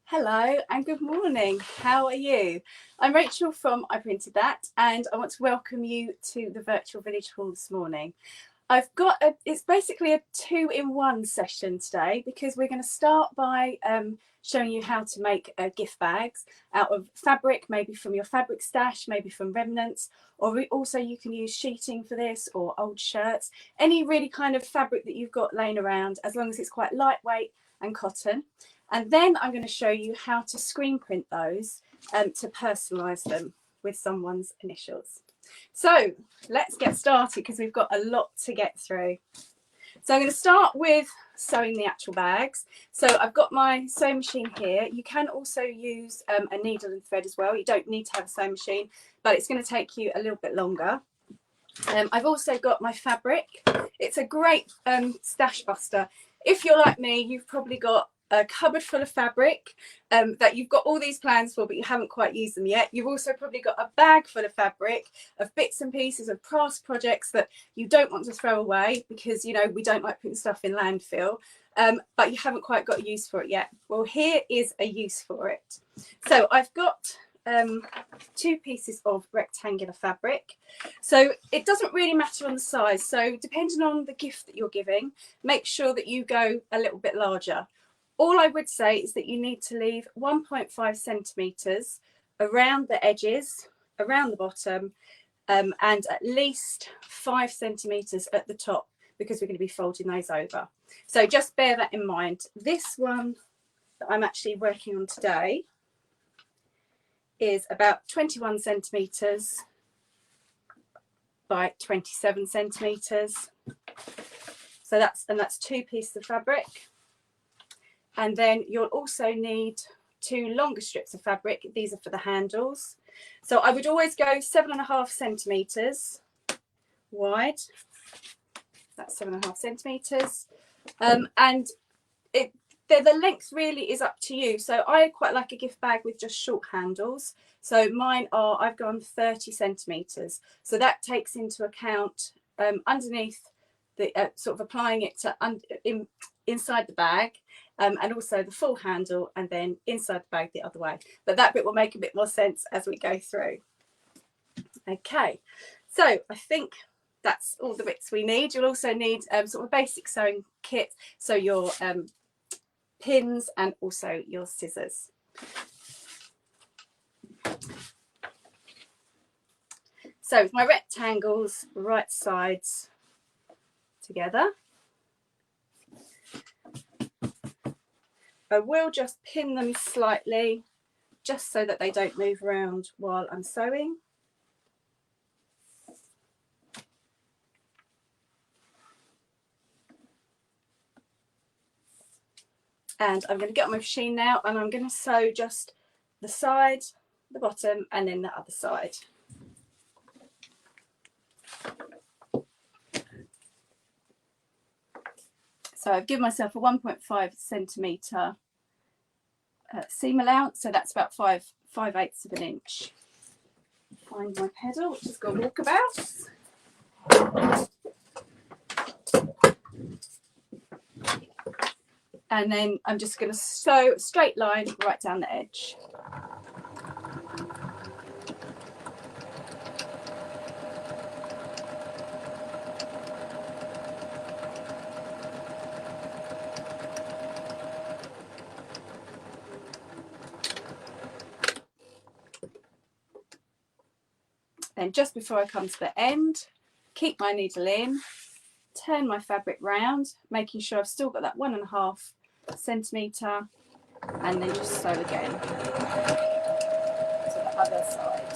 Hello and good morning. How are you? I'm Rachel from iPrintedThat and I want to welcome you to the virtual village hall this morning. It's basically a 2-in-1 session today because we're going to start by showing you how to make gift bags out of fabric, maybe from your fabric stash, maybe from remnants, or also you can use sheeting for this or old shirts, any really kind of fabric that you've got laying around, as long as it's quite lightweight and cotton. And then I'm going to show you how to screen print those to personalise them with someone's initials. So let's get started because we've got a lot to get through. So I'm going to start with sewing the actual bags. So I've got my sewing machine here. You can also use a needle and thread as well. You don't need to have a sewing machine, but it's going to take you a little bit longer. I've also got my fabric. It's a great stash buster. If you're like me, you've probably got a cupboard full of fabric that you've got all these plans for, but you haven't quite used them yet. You've also probably got a bag full of fabric, of bits and pieces of past projects that you don't want to throw away because, you know, we don't like putting stuff in landfill, but you haven't quite got a use for it yet. Well, here is a use for it. So I've got 2 pieces of rectangular fabric. So it doesn't really matter on the size. So depending on the gift that you're giving, make sure that you go a little bit larger. All I would say is that you need to leave 1.5 centimetres around the edges, around the bottom, and at least 5 centimetres at the top because we're going to be folding those over. So just bear that in mind. This one that I'm actually working on today is about 21 centimetres by 27 centimetres. So that's 2 pieces of fabric. And then you'll also need 2 longer strips of fabric. These are for the handles. So I would always go 7.5 centimetres wide. That's 7.5 centimetres. And the length really is up to you. So I quite like a gift bag with just short handles. So mine are, I've gone 30 centimetres. So that takes into account underneath the sort of applying it to inside the bag. And also the full handle and then inside the bag the other way. But that bit will make a bit more sense as we go through. Okay, so I think that's all the bits we need. You'll also need sort of a basic sewing kit, so your pins and also your scissors. So with my rectangles, right sides together, I will just pin them slightly just so that they don't move around while I'm sewing. And I'm going to get on my machine now and I'm going to sew just the side, the bottom, and then the other side. So I've given myself a 1.5 centimetre seam allowance, so that's about 5/8 of an inch. Find my pedal, which has got walkabouts. And then I'm just going to sew a straight line right down the edge. Then just before I come to the end, keep my needle in, turn my fabric round, making sure I've still got that 1.5 centimetre, and then just sew again to the other side.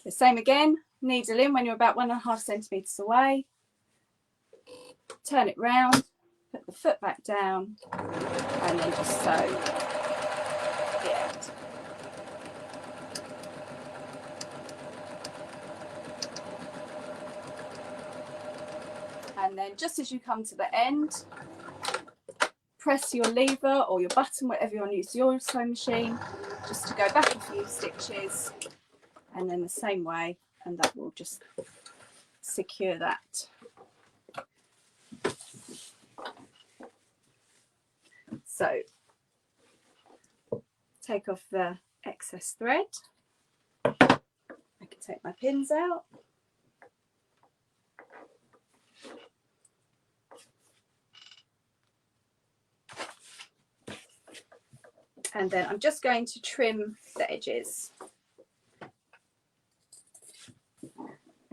The same again, needle in when you're about 1.5 centimetres away, turn it round, put the foot back down, and then just sew the end. And then just as you come to the end, press your lever or your button, whatever you want to use your sewing machine, just to go back a few stitches, and then the same way, and that will just secure that. So take off the excess thread. I can take my pins out. And then I'm just going to trim the edges.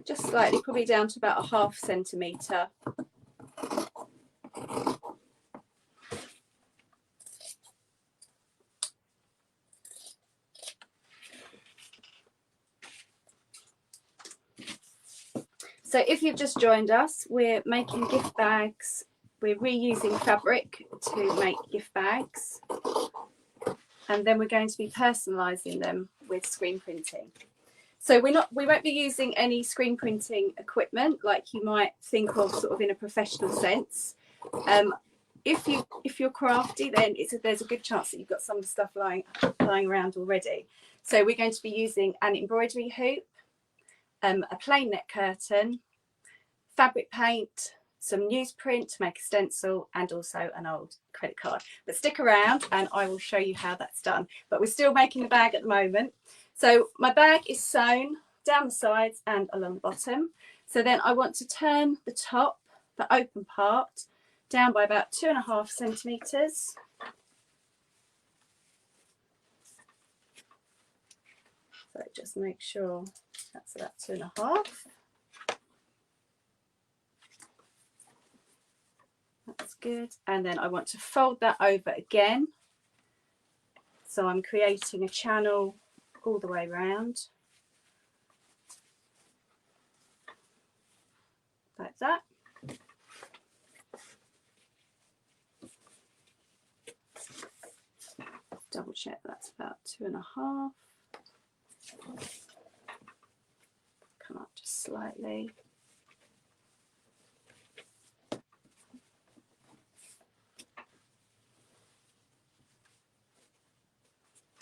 Just slightly, probably down to about a ½ centimetre. So if you've just joined us, we're making gift bags. We're reusing fabric to make gift bags. And then we're going to be personalising them with screen printing. So we won't be using any screen printing equipment like you might think of sort of in a professional sense. If you're crafty, then there's a good chance that you've got some stuff lying around already. So we're going to be using an embroidery hoop, a plain net curtain, fabric paint, some newsprint to make a stencil, and also an old credit card. But stick around and I will show you how that's done. But we're still making the bag at the moment. So my bag is sewn down the sides and along the bottom. So then I want to turn the top, the open part, down by about 2½ centimetres. So just make sure that's about 2½. That's good. And then I want to fold that over again. So I'm creating a channel all the way around. Like that. Double check that's about 2½. Come up just slightly.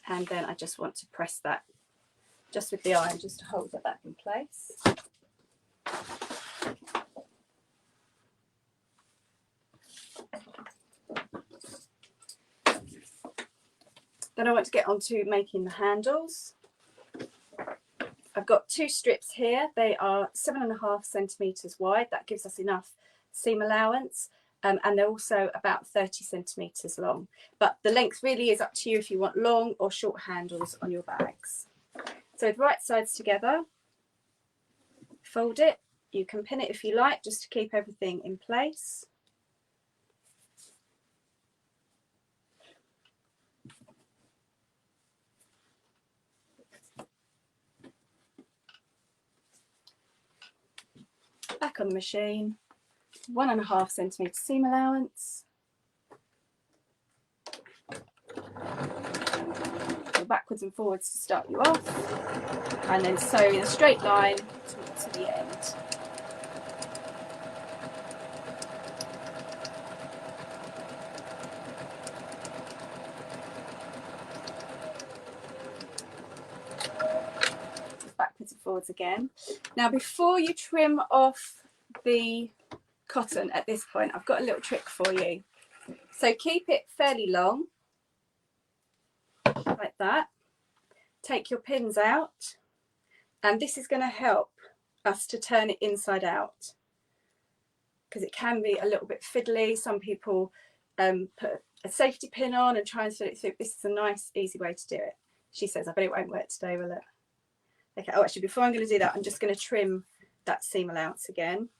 And then I just want to press that just with the iron just to hold it back in place. Then I want to get on to making the handles. I've got 2 strips here. They are 7½ centimetres wide. That gives us enough seam allowance. And they're also about 30 centimetres long. But the length really is up to you if you want long or short handles on your bags. So with right sides together, fold it. You can pin it if you like, just to keep everything in place. Back on the machine, 1½ centimetre seam allowance. Go backwards and forwards to start you off, and then sew in a straight line to the end. Backwards and forwards again. Now before you trim off the cotton at this point, I've got a little trick for you. So keep it fairly long, like that. Take your pins out, and this is going to help us to turn it inside out, because it can be a little bit fiddly. Some people put a safety pin on and try and fit it through. This is a nice, easy way to do it. She says, I bet it won't work today, will it? Okay, oh, actually, before I'm going to do that, I'm just going to trim that seam allowance again.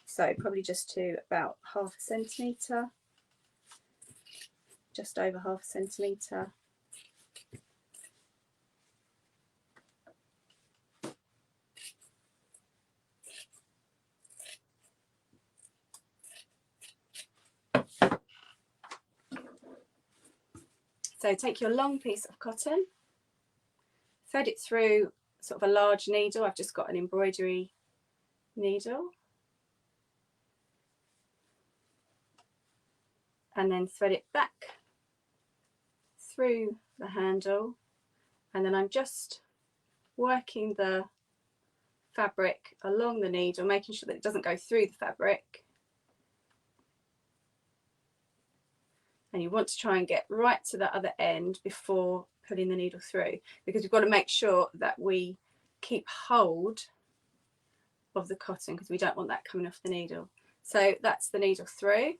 So probably just to about ½ centimetre, just over ½ centimetre. So take your long piece of cotton, thread it through sort of a large needle. I've just got an embroidery needle. And then thread it back through the handle. And then I'm just working the fabric along the needle, making sure that it doesn't go through the fabric. and you want to try and get right to the other end before pulling the needle through, because we've got to make sure that we keep hold of the cotton, because we don't want that coming off the needle. So that's the needle through.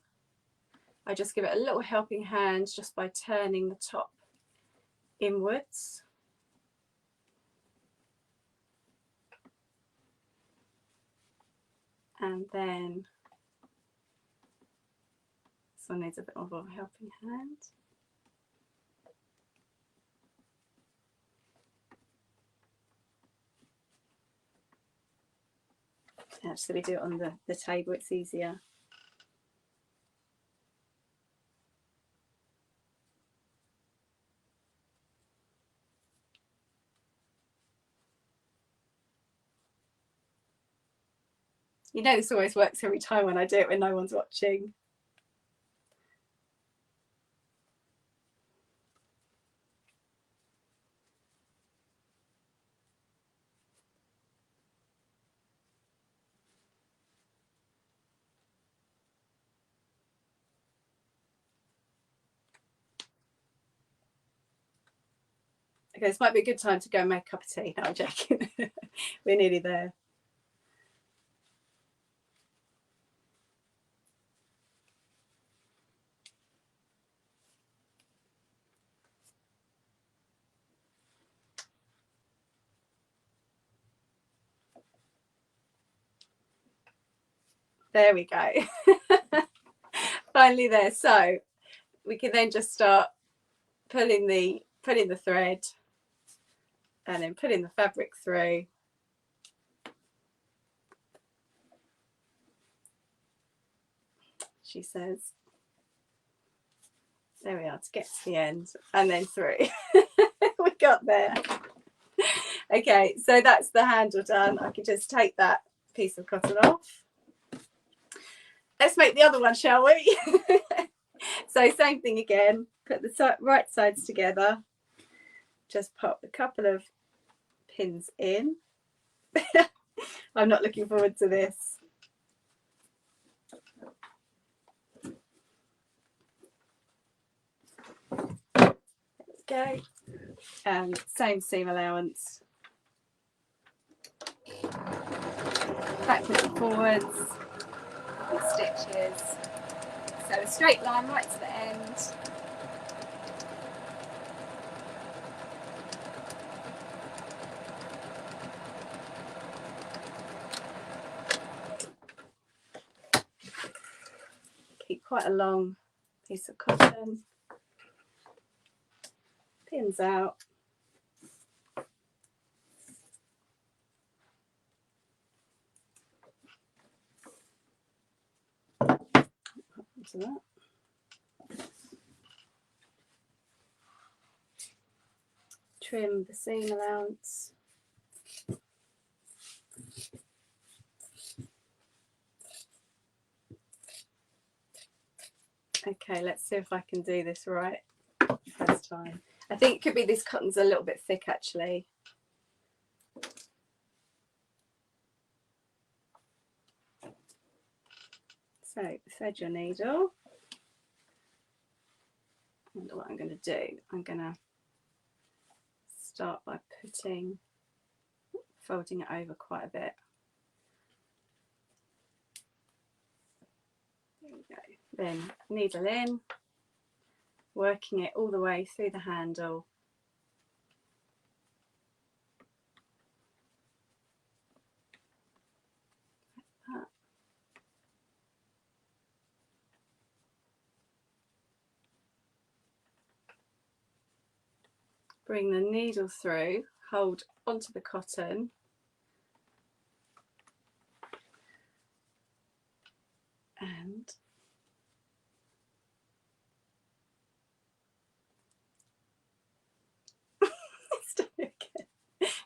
I just give it a little helping hand just by turning the top inwards. And then this one needs a bit more of a helping hand. Actually do it on the table, it's easier. You know, this always works every time when I do it when no one's watching. Okay, this might be a good time to go and make a cup of tea. No, I'm joking. We're nearly there. There we go. Finally there. So we can then just start pulling the thread and then putting the fabric through. She says. There we are, to get to the end and then through. We got there. Okay, so that's the handle done. I can just take that piece of cotton off. Let's make the other one, shall we? So same thing again, put the right sides together, just pop a couple of pins in. I'm not looking forward to this. There we go. And same seam allowance. Backwards and forwards with stitches. So a straight line right to the end. Keep quite a long piece of cotton. Pins out. Onto that. Trim the seam allowance. Okay, let's see if I can do this right first time. I think it could be this cotton's a little bit thick actually. So thread your needle. And what I'm going to do, I'm going to start by folding it over quite a bit. There we go. Then needle in, working it all the way through the handle. Like that. Bring the needle through, hold onto the cotton. And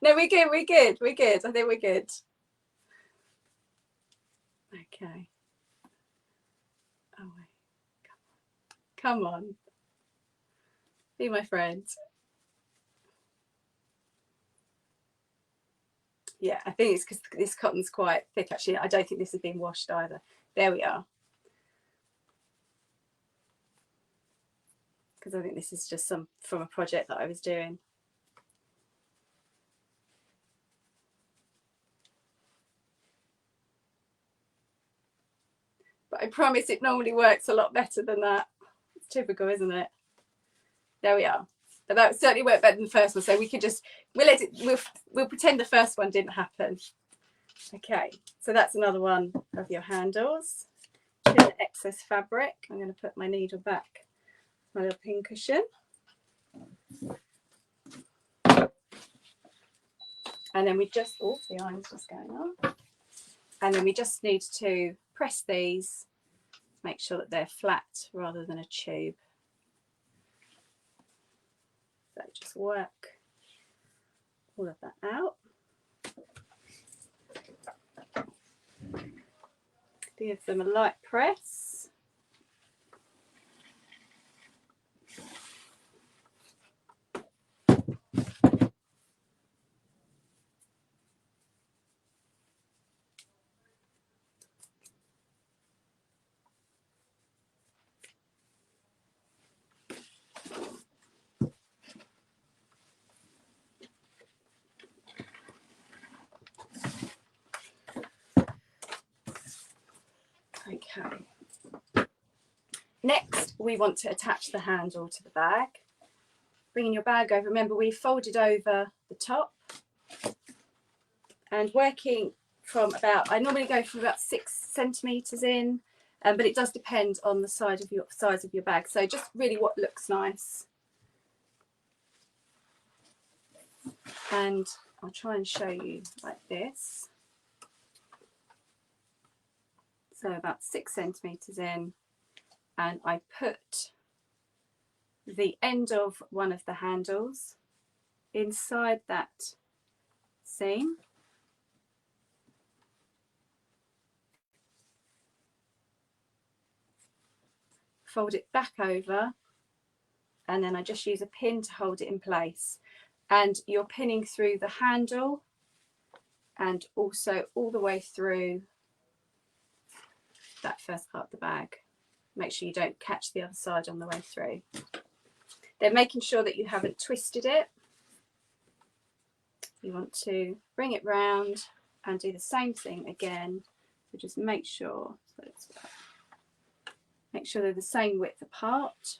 no, we're good, we're good, we're good. I think we're good. Okay. Oh wait. Come on. Be my friend. Yeah, I think it's because this cotton's quite thick actually. I don't think this has been washed either. There we are. because I think this is just some from a project that I was doing. But I promise it normally works a lot better than that. It's typical, isn't it? There we are. But that certainly worked better than the first one. So we could just, we'll pretend the first one didn't happen. Okay, so that's another one of your handles. Trim excess fabric. I'm going to put my needle back, my little pin cushion. And then we just, oh, the iron's just going on. And then we just need to press these, make sure that they're flat rather than a tube. So just work all of that out. Give them a light press. Okay. Next, we want to attach the handle to the bag. Bringing your bag over, remember we folded over the top, and working from about, I normally go from about 6 centimetres in, but it does depend on the size of your bag. So just really what looks nice. And I'll try and show you like this. So about 6 centimetres in, and I put the end of one of the handles inside that seam. Fold it back over, and then I just use a pin to hold it in place. And you're pinning through the handle and also all the way through that first part of the bag. Make sure you don't catch the other side on the way through. Then making sure that you haven't twisted it. You want to bring it round and do the same thing again. So just make sure, make sure they're the same width apart.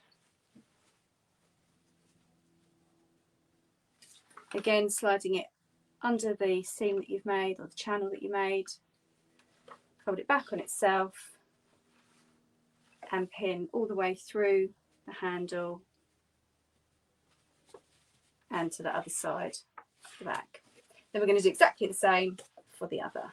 Again, sliding it under the seam that you've made or the channel that you made. Fold it back on itself and pin all the way through the handle and to the other side of the bag. Then we're going to do exactly the same for the other.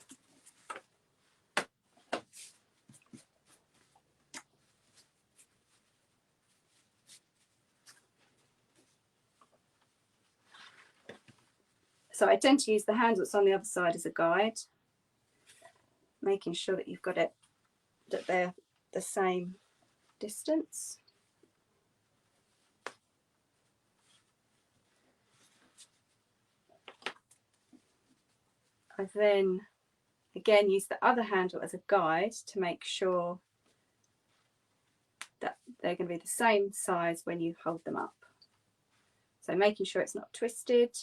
So I tend to use the handle that's on the other side as a guide, making sure that you've got it, that they're the same distance. I then again use the other handle as a guide to make sure that they're going to be the same size when you hold them up. So making sure it's not twisted.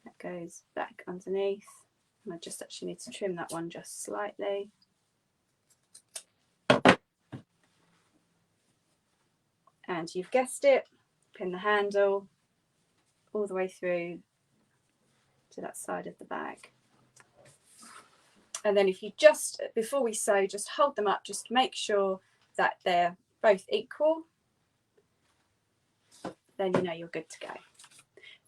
That goes back underneath, and I just actually need to trim that one just slightly. And you've guessed it, pin the handle all the way through to that side of the bag. And then if you just, before we sew, just hold them up, just make sure that they're both equal. Then you know you're good to go.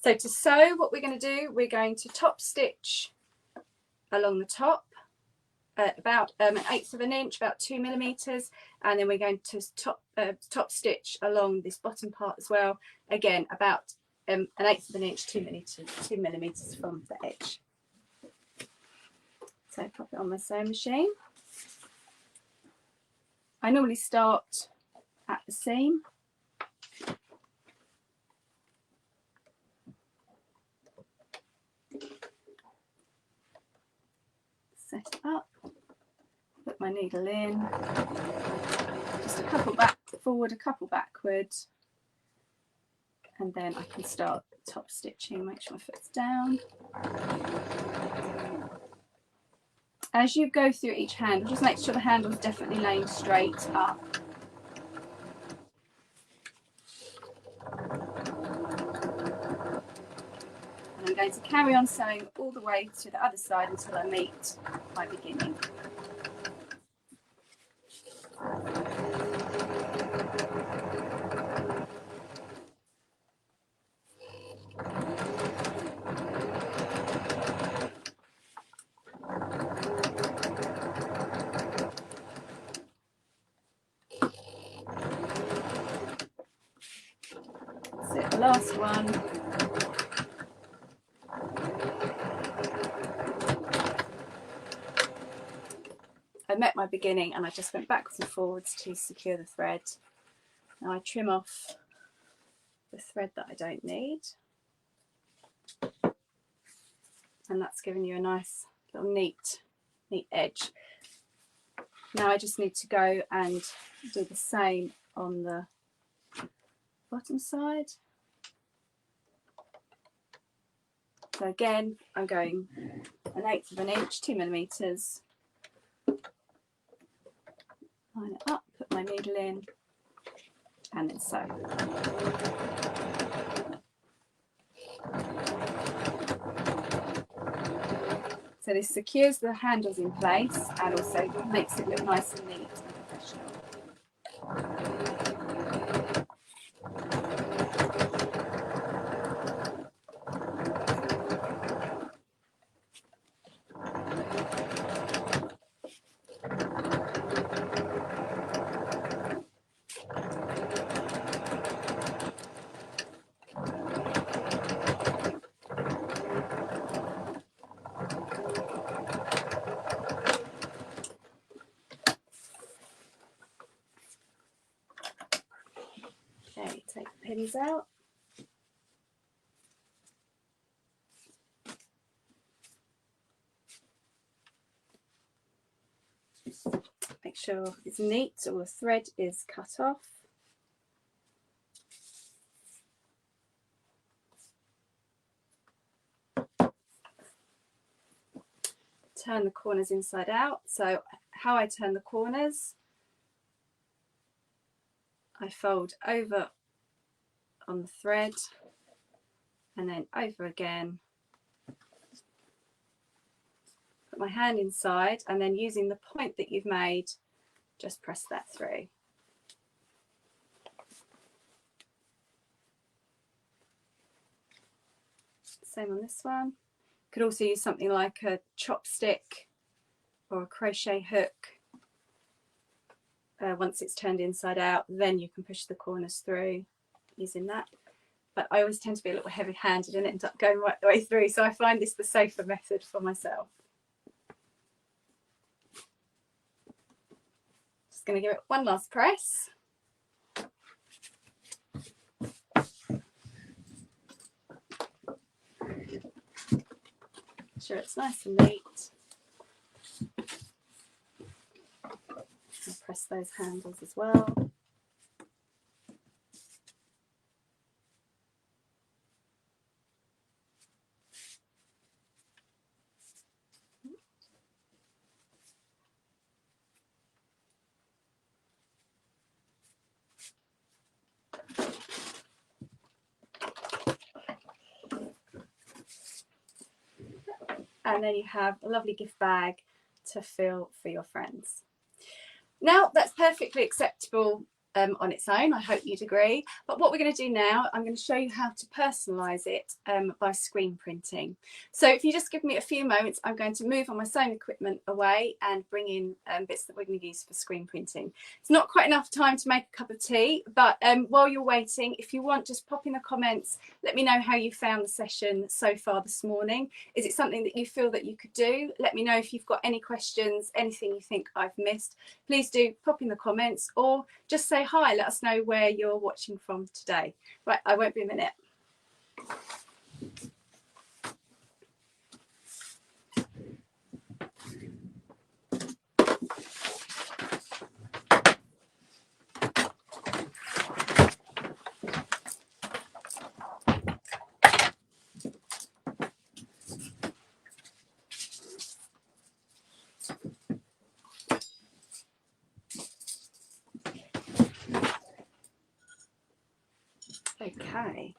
So to sew, what we're going to do, we're going to top stitch along the top at about 1/8 of an inch, about 2 millimeters, and then we're going to top stitch along this bottom part as well, again about 1/8 of an inch, 2 millimeters from the edge. So pop it on my sewing machine. I normally start at the seam. Set it up, my needle in, just a couple back forward, a couple backward, and then I can start top stitching. Make sure my foot's down. As you go through each handle, just make sure the handle's definitely laying straight up. And I'm going to carry on sewing all the way to the other side until I meet my beginning. That's it, the last one. I met my beginning and I just went backwards and forwards to secure the thread. Now I trim off the thread that I don't need, and that's giving you a nice little neat edge. Now I just need to go and do the same on the bottom side. So again, I'm going 1/8 of an inch, 2 millimeters. Line it up, put my needle in, and then sew. So this secures the handles in place and also makes it look nice and neat and professional. Okay, take the pins out. Make sure it's neat, all the thread is cut off. Turn the corners inside out. So how I turn the corners, I fold over on the thread and then over again, put my hand inside, and then using the point that you've made, just press that through. Same on this one. Could also use something like a chopstick or a crochet hook. Once it's turned inside out, then you can push the corners through using that. But I always tend to be a little heavy-handed and end up going right the way through, so I find this the safer method for myself. Just going to give it one last press. Make sure it's nice and neat. I'll press those handles as well. And then you have a lovely gift bag to fill for your friends. Now that's perfectly acceptable on its own, I hope you'd agree. But what we're going to do now, I'm going to show you how to personalise it by screen printing. So if you just give me a few moments, I'm going to move on my sewing equipment away and bring in bits that we're going to use for screen printing. It's not quite enough time to make a cup of tea, but while you're waiting, if you want, just pop in the comments, let me know how you found the session so far this morning. Is it something that you feel that you could do? Let me know if you've got any questions, anything you think I've missed. Please do pop in the comments or just say hi, let us know where you're watching from today. Right, I won't be a minute. Okay.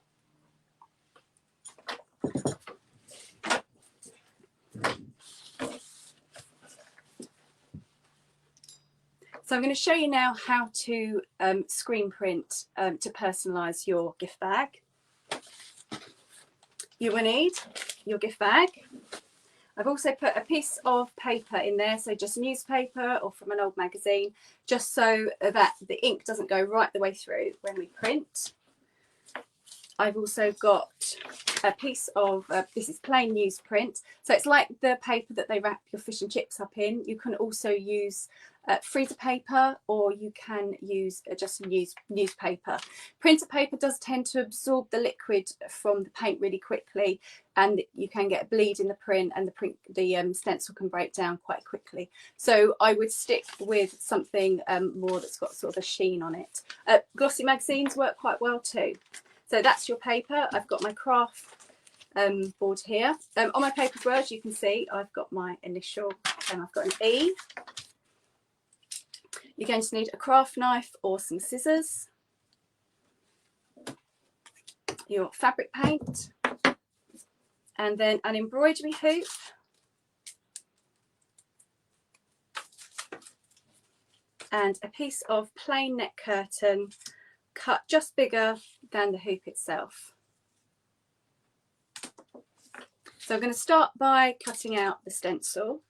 So I'm going to show you now how to screen print to personalise your gift bag. You will need your gift bag. I've also put a piece of paper in there, so just newspaper or from an old magazine, just so that the ink doesn't go right the way through when we print. I've also got a piece of, this is plain newsprint, so it's like the paper that they wrap your fish and chips up in. You can also use freezer paper, or you can use just newspaper. Printer paper does tend to absorb the liquid from the paint really quickly, and you can get a bleed in the print, and the stencil can break down quite quickly. So I would stick with something more that's got sort of a sheen on it. Glossy magazines work quite well too. So that's your paper. I've got my craft board here. On my paper as well, as you can see, I've got my initial and I've got an E. You're going to need a craft knife or some scissors, your fabric paint, and then an embroidery hoop, and a piece of plain net curtain cut just bigger than the hoop itself. So I'm going to start by cutting out the stencil.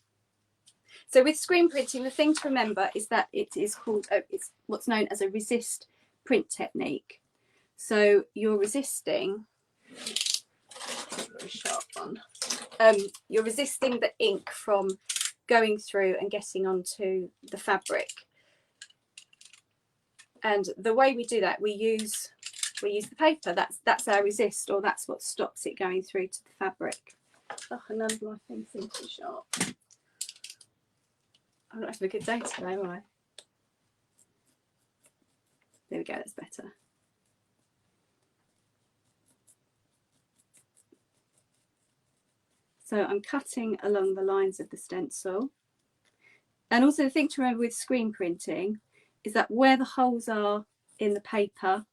So with screen printing, the thing to remember is that it is called, it's what's known as a resist print technique. So you're resisting, very sharp one, you're resisting the ink from going through and getting onto the fabric. And the way we do that, we use the paper. That's our resist, or that's what stops it going through to the fabric. Oh, none of my things seem too sharp. I'm not having a good day today, am I? There we go, that's better. So I'm cutting along the lines of the stencil. And also the thing to remember with screen printing is that where the holes are in the paper,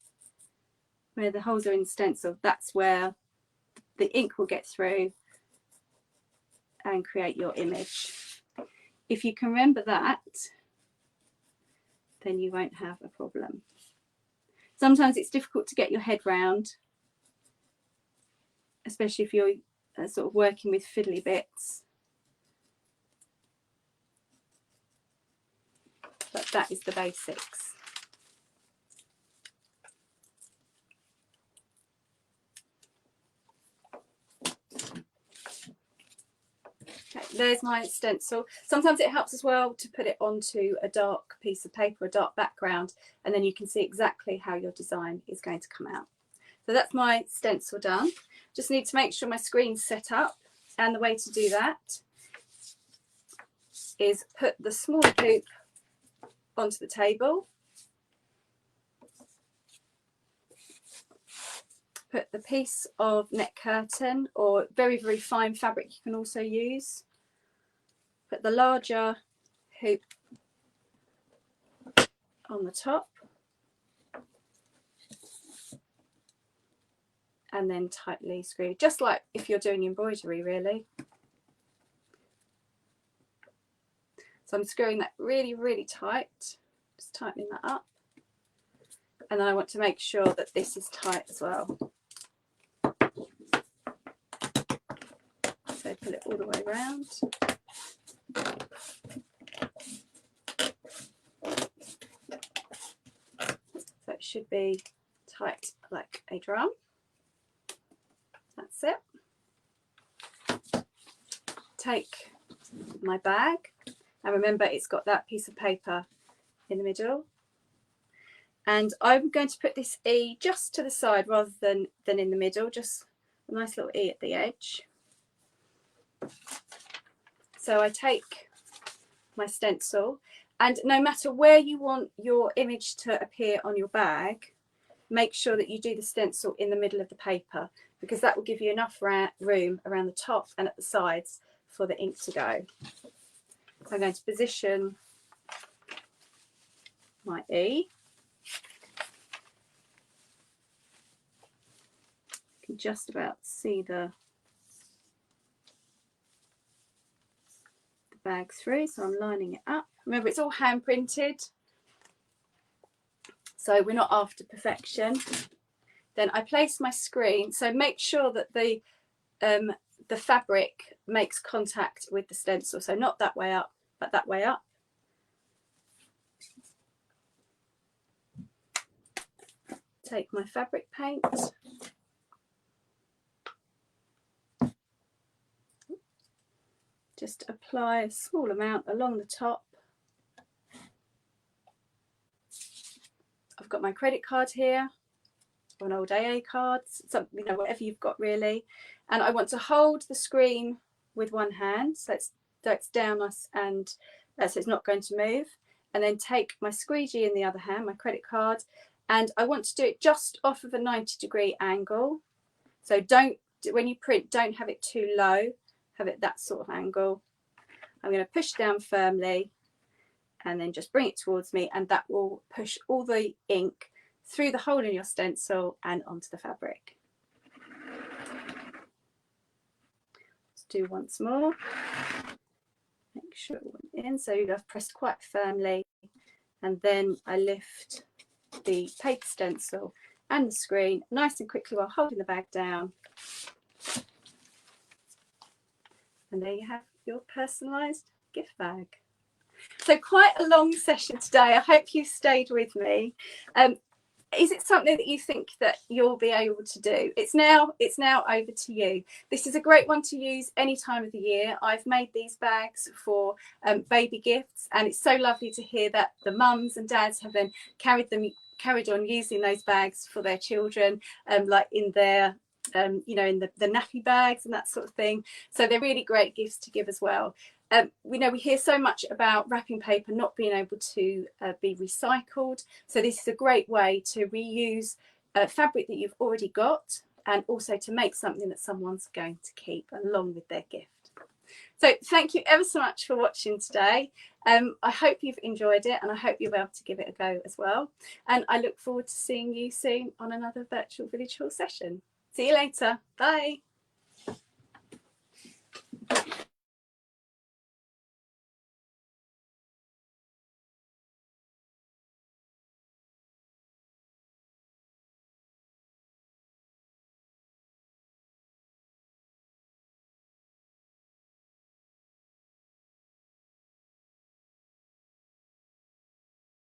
where the holes are in the stencil, that's where the ink will get through and create your image. If you can remember that, then you won't have a problem. Sometimes it's difficult to get your head round, especially if you're sort of working with fiddly bits. But that is the basics. Okay, there's my stencil. Sometimes it helps as well to put it onto a dark piece of paper, a dark background, and then you can see exactly how your design is going to come out. So that's my stencil done. Just need to make sure my screen's set up, and the way to do that is put the smaller hoop onto the table, put the piece of net curtain or very, very fine fabric you can also use, put the larger hoop on the top, and then tightly screw, just like if you're doing embroidery really. So I'm screwing that really, really tight, just tightening that up. And then I want to make sure that this is tight as well. So pull it all the way around. So it should be tight like a drum. That's it. Take my bag, and remember it's got that piece of paper in the middle. And I'm going to put this E just to the side rather than in the middle, just a nice little E at the edge. So I take my stencil, and no matter where you want your image to appear on your bag, make sure that you do the stencil in the middle of the paper, because that will give you enough room around the top and at the sides for the ink to go. So I'm going to position my E. You can just about see the bag through, so I'm lining it up. Remember, it's all hand printed, so we're not after perfection. Then I place my screen, so make sure that the fabric makes contact with the stencil, so not that way up but that way up. Take my fabric paint, just apply a small amount along the top. I've got my credit card here, or an old AA card, something, you know, whatever you've got really. And I want to hold the screen with one hand, so it's down us, and so it's not going to move. And then take my squeegee in the other hand, my credit card, and I want to do it just off of a 90-degree angle. So don't, when you print, don't have it too low, have it that sort of angle. I'm going to push down firmly and then just bring it towards me, and that will push all the ink through the hole in your stencil and onto the fabric. Let's do once more. Make sure it went in, so I've pressed quite firmly, and then I lift the paper stencil and the screen nice and quickly while holding the bag down. And there you have your personalised gift bag. So quite a long session today. I hope you stayed with me. Is it something that you think that you'll be able to do? It's now over to you. This is a great one to use any time of the year. I've made these bags for baby gifts, and it's so lovely to hear that the mums and dads have then carried on using those bags for their children, like in their you know, in the nappy bags and that sort of thing. So they're really great gifts to give as well. We know we hear so much about wrapping paper not being able to be recycled. So this is a great way to reuse fabric that you've already got, and also to make something that someone's going to keep along with their gift. So thank you ever so much for watching today. I hope you've enjoyed it, and I hope you'll be able to give it a go as well. And I look forward to seeing you soon on another virtual village hall session. See you later. Bye.